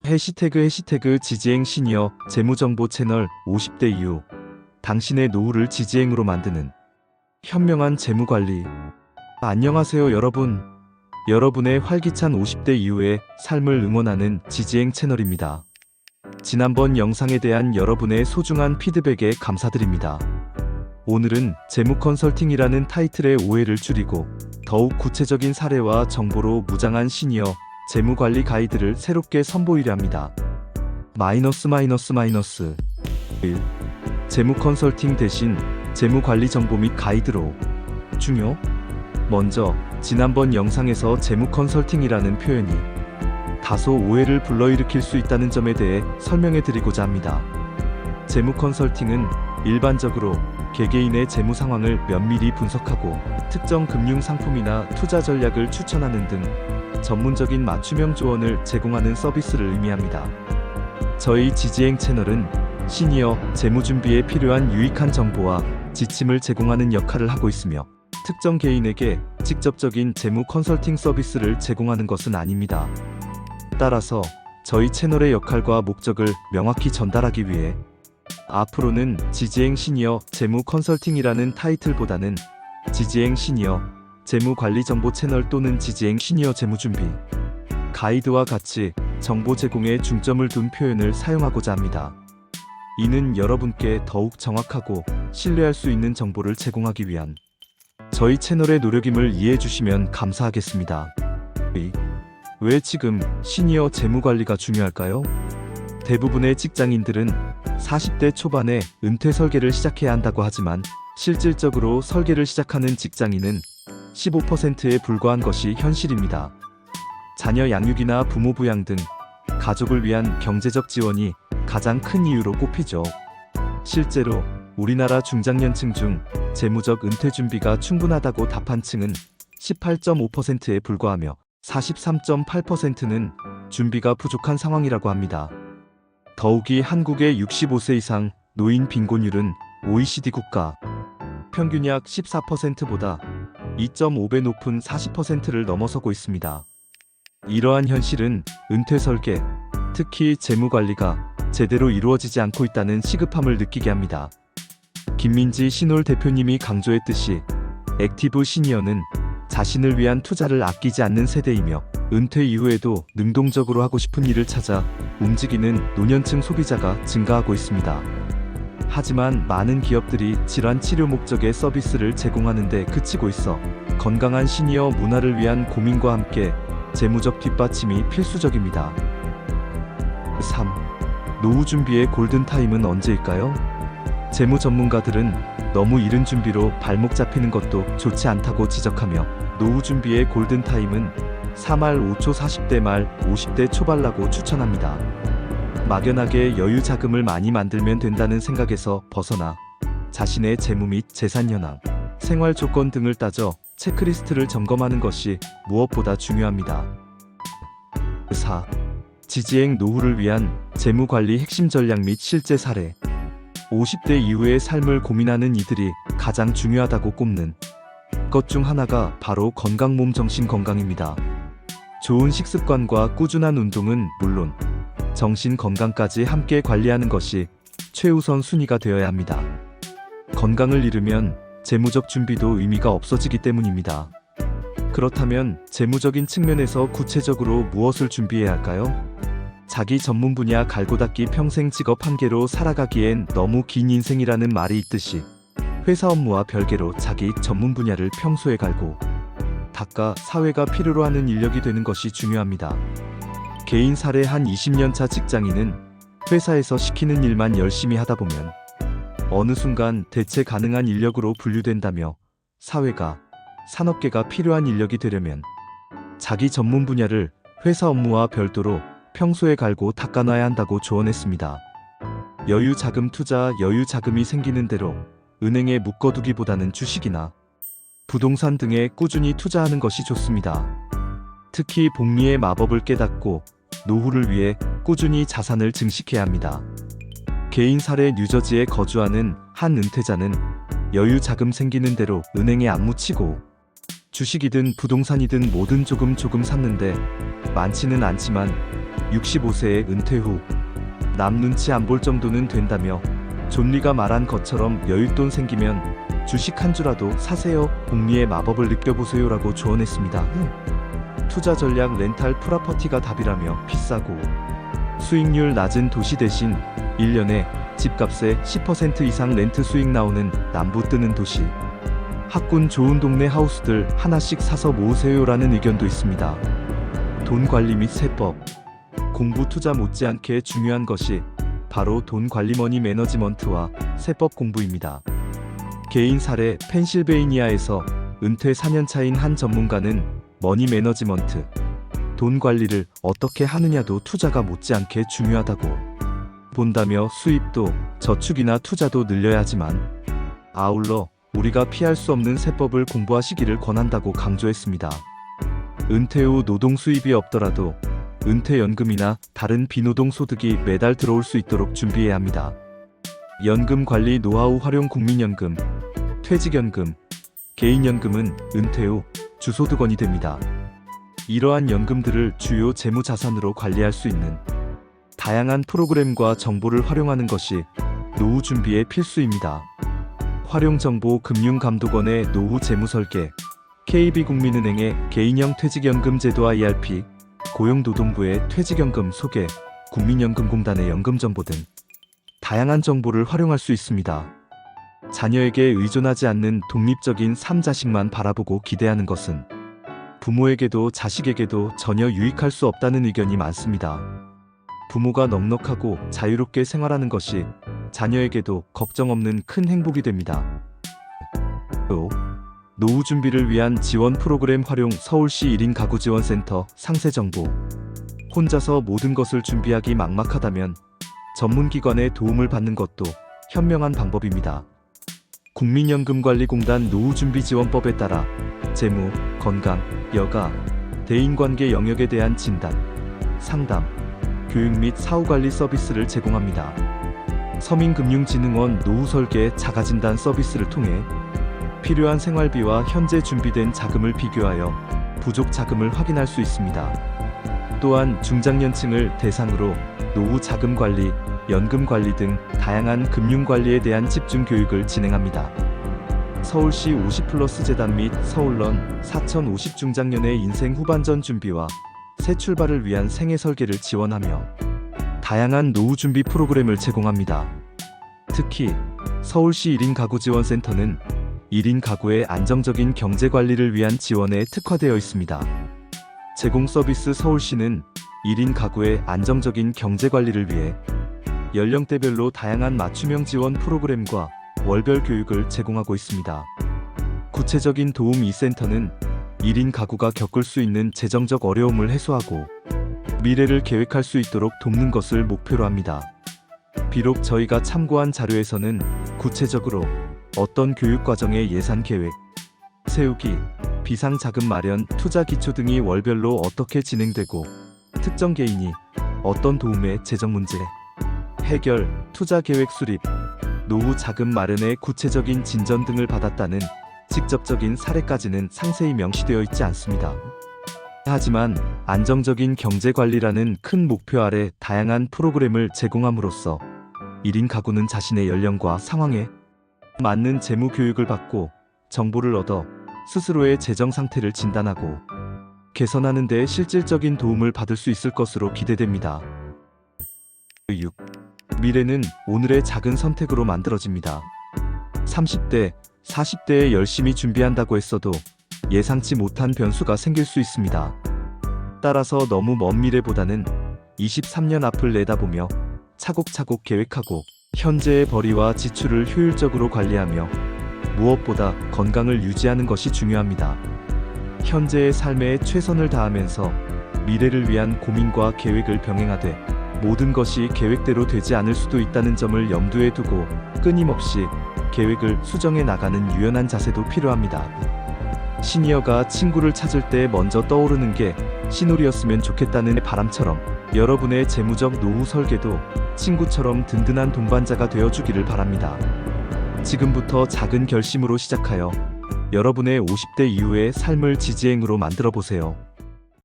해시태그 지지행 시니어 재무정보 채널 50대 이후 당신의 노후를 지지행으로 만드는 현명한 재무관리. 안녕하세요 여러분. 여러분의 활기찬 50대 이후의 삶을 응원하는 지지행 채널입니다. 지난번 영상에 대한 여러분의 소중한 피드백에 감사드립니다. 오늘은 재무 컨설팅이라는 타이틀의 오해를 줄이고 더욱 구체적인 사례와 정보로 무장한 시니어 재무관리 가이드를 새롭게 선보이려 합니다. 마이너스 1. 재무 컨설팅 대신 재무관리 정보 및 가이드로 중요. 먼저 지난번 영상에서 재무 컨설팅이라는 표현이 다소 오해를 불러일으킬 수 있다는 점에 대해 설명해 드리고자 합니다. 재무 컨설팅은 일반적으로 개개인의 재무 상황을 면밀히 분석하고 특정 금융 상품이나 투자 전략을 추천하는 등 전문적인 맞춤형 조언을 제공하는 서비스를 의미합니다. 저희 지지행 채널은 시니어 재무 준비에 필요한 유익한 정보와 지침을 제공하는 역할을 하고 있으며 특정 개인에게 직접적인 재무 컨설팅 서비스를 제공하는 것은 아닙니다. 따라서 저희 채널의 역할과 목적을 명확히 전달하기 위해 앞으로는 지지행 시니어 재무 컨설팅이라는 타이틀보다는 지지행 시니어 재무 관리 정보 채널 또는 지지행 시니어 재무 준비 가이드와 같이 정보 제공에 중점을 둔 표현을 사용하고자 합니다. 이는 여러분께 더욱 정확하고 신뢰할 수 있는 정보를 제공하기 위한 저희 채널의 노력임을 이해해 주시면 감사하겠습니다. 왜 지금 시니어 재무 관리가 중요할까요? 대부분의 직장인들은 40대 초반에 은퇴 설계를 시작해야 한다고 하지만 실질적으로 설계를 시작하는 직장인은 15%에 불과한 것이 현실입니다. 자녀 양육이나 부모 부양 등 가족을 위한 경제적 지원이 가장 큰 이유로 꼽히죠. 실제로 우리나라 중장년층 중 재무적 은퇴 준비가 충분하다고 답한 층은 18.5%에 불과하며 43.8%는 준비가 부족한 상황이라고 합니다. 더욱이 한국의 65세 이상 노인 빈곤율은 OECD 국가 평균 약 14%보다 2.5배 높은 40%를 넘어서고 있습니다. 이러한 현실은 은퇴 설계, 특히 재무 관리가 제대로 이루어지지 않고 있다는 시급함을 느끼게 합니다. 김민지 신홀 대표님이 강조했듯이 액티브 시니어는 자신을 위한 투자를 아끼지 않는 세대이며 은퇴 이후에도 능동적으로 하고 싶은 일을 찾아 움직이는 노년층 소비자가 증가하고 있습니다. 하지만 많은 기업들이 질환 치료 목적의 서비스를 제공하는 데 그치고 있어 건강한 시니어 문화를 위한 고민과 함께 재무적 뒷받침이 필수적입니다. 3. 노후 준비의 골든타임은 언제일까요? 재무 전문가들은 너무 이른 준비로 발목 잡히는 것도 좋지 않다고 지적하며 노후 준비의 골든타임은 4말 5초 40대 말 50대 초발라고 추천합니다. 막연하게 여유 자금을 많이 만들면 된다는 생각에서 벗어나 자신의 재무 및 재산 현황, 생활 조건 등을 따져 체크리스트를 점검하는 것이 무엇보다 중요합니다. 4. 지지행 노후를 위한 재무 관리 핵심 전략 및 실제 사례. 50대 이후의 삶을 고민하는 이들이 가장 중요하다고 꼽는 것 중 하나가 바로 건강 몸 정신 건강입니다. 좋은 식습관과 꾸준한 운동은 물론 정신 건강까지 함께 관리하는 것이 최우선 순위가 되어야 합니다. 건강을 잃으면 재무적 준비도 의미가 없어지기 때문입니다. 그렇다면 재무적인 측면에서 구체적으로 무엇을 준비해야 할까요? 자기 전문 분야 갈고 닦기 평생 직업 한 개로 살아가기엔 너무 긴 인생이라는 말이 있듯이 회사 업무와 별개로 자기 전문 분야를 평소에 갈고 닦아 사회가 필요로 하는 인력이 되는 것이 중요합니다. 개인 사례 한 20년차 직장인은 회사에서 시키는 일만 열심히 하다 보면 어느 순간 대체 가능한 인력으로 분류된다며 사회가 산업계가 필요한 인력이 되려면 자기 전문 분야를 회사 업무와 별도로 평소에 갈고 닦아놔야 한다고 조언했습니다. 여유 자금 투자. 여유 자금이 생기는 대로 은행에 묶어두기보다는 주식이나 부동산 등에 꾸준히 투자하는 것이 좋습니다. 특히 복리의 마법을 깨닫고 노후를 위해 꾸준히 자산을 증식해야 합니다. 개인 사례 뉴저지에 거주하는 한 은퇴자는 여유 자금 생기는 대로 은행에 안 묻히고 주식이든 부동산이든 뭐든 조금 샀는데 많지는 않지만 65세의 은퇴 후 남 눈치 안 볼 정도는 된다며 존 리가 말한 것처럼 여윳돈 생기면 주식 한 주라도 사세요. 복리의 마법을 느껴보세요라고 조언했습니다. 투자 전략 렌탈 프라퍼티가 답이라며 비싸고 수익률 낮은 도시 대신 1년에 집값의 10% 이상 렌트 수익 나오는 남부 뜨는 도시, 학군 좋은 동네 하우스들 하나씩 사서 모으세요라는 의견도 있습니다. 돈 관리 및 세법, 공부 투자 못지않게 중요한 것이 바로 돈 관리 머니 매너지먼트와 세법 공부입니다. 개인 사례 펜실베이니아에서 은퇴 4년차인 한 전문가는 머니 매너지먼트, 돈 관리를 어떻게 하느냐도 투자가 못지않게 중요하다고 본다며 수입도 저축이나 투자도 늘려야 하지만 아울러 우리가 피할 수 없는 세법을 공부하시기를 권한다고 강조했습니다. 은퇴 후 노동 수입이 없더라도 은퇴연금이나 다른 비노동 소득이 매달 들어올 수 있도록 준비해야 합니다. 연금 관리 노하우 활용 국민연금, 퇴직연금, 개인연금은 은퇴 후 주소득원이 됩니다. 이러한 연금들을 주요 재무자산으로 관리할 수 있는 다양한 프로그램과 정보를 활용하는 것이 노후 준비의 필수입니다. 활용정보 금융감독원의 노후 재무설계, KB국민은행의 개인형 퇴직연금 제도와 ERP, 고용노동부의 퇴직연금 소개, 국민연금공단의 연금정보 등 다양한 정보를 활용할 수 있습니다. 자녀에게 의존하지 않는 독립적인 삶 자식만 바라보고 기대하는 것은 부모에게도 자식에게도 전혀 유익할 수 없다는 의견이 많습니다. 부모가 넉넉하고 자유롭게 생활하는 것이 자녀에게도 걱정 없는 큰 행복이 됩니다. 노후 준비를 위한 지원 프로그램 활용 서울시 1인 가구 지원센터 상세 정보. 혼자서 모든 것을 준비하기 막막하다면 전문기관의 도움을 받는 것도 현명한 방법입니다. 국민연금관리공단 노후준비지원법에 따라 재무, 건강, 여가, 대인관계 영역에 대한 진단, 상담, 교육 및 사후관리 서비스를 제공합니다. 서민금융진흥원 노후설계 자가진단 서비스를 통해 필요한 생활비와 현재 준비된 자금을 비교하여 부족 자금을 확인할 수 있습니다. 또한 중장년층을 대상으로 노후 자금 관리, 연금 관리 등 다양한 금융 관리에 대한 집중 교육을 진행합니다. 서울시 50플러스 재단 및 서울런 4050 중장년의 인생 후반전 준비와 새 출발을 위한 생애 설계를 지원하며 다양한 노후 준비 프로그램을 제공합니다. 특히 서울시 1인 가구 지원센터는 1인 가구의 안정적인 경제 관리를 위한 지원에 특화되어 있습니다. 제공 서비스 서울시는 1인 가구의 안정적인 경제 관리를 위해 연령대별로 다양한 맞춤형 지원 프로그램과 월별 교육을 제공하고 있습니다. 구체적인 도움 이 센터는 1인 가구가 겪을 수 있는 재정적 어려움을 해소하고 미래를 계획할 수 있도록 돕는 것을 목표로 합니다. 비록 저희가 참고한 자료에서는 구체적으로 어떤 교육과정의 예산 계획, 세우기, 비상자금 마련, 투자 기초 등이 월별로 어떻게 진행되고 특정 개인이 어떤 도움의 재정 문제, 해결, 투자 계획 수립, 노후 자금 마련의 구체적인 진전 등을 받았다는 직접적인 사례까지는 상세히 명시되어 있지 않습니다. 하지만 안정적인 경제 관리라는 큰 목표 아래 다양한 프로그램을 제공함으로써 1인 가구는 자신의 연령과 상황에 맞는 재무 교육을 받고 정보를 얻어 스스로의 재정 상태를 진단하고 개선하는 데 실질적인 도움을 받을 수 있을 것으로 기대됩니다. 6. 미래는 오늘의 작은 선택으로 만들어집니다. 30대, 40대에 열심히 준비한다고 했어도 예상치 못한 변수가 생길 수 있습니다. 따라서 너무 먼 미래보다는 23년 앞을 내다보며 차곡차곡 계획하고 현재의 벌이와 지출을 효율적으로 관리하며 무엇보다 건강을 유지하는 것이 중요합니다. 현재의 삶에 최선을 다하면서 미래를 위한 고민과 계획을 병행하되 모든 것이 계획대로 되지 않을 수도 있다는 점을 염두에 두고 끊임없이 계획을 수정해 나가는 유연한 자세도 필요합니다. 시니어가 친구를 찾을 때 먼저 떠오르는 게 시놀이였으면 좋겠다는 바람처럼 여러분의 재무적 노후 설계도 친구처럼 든든한 동반자가 되어주기를 바랍니다. 지금부터 작은 결심으로 시작하여 여러분의 50대 이후의 삶을 지지행으로 만들어 보세요.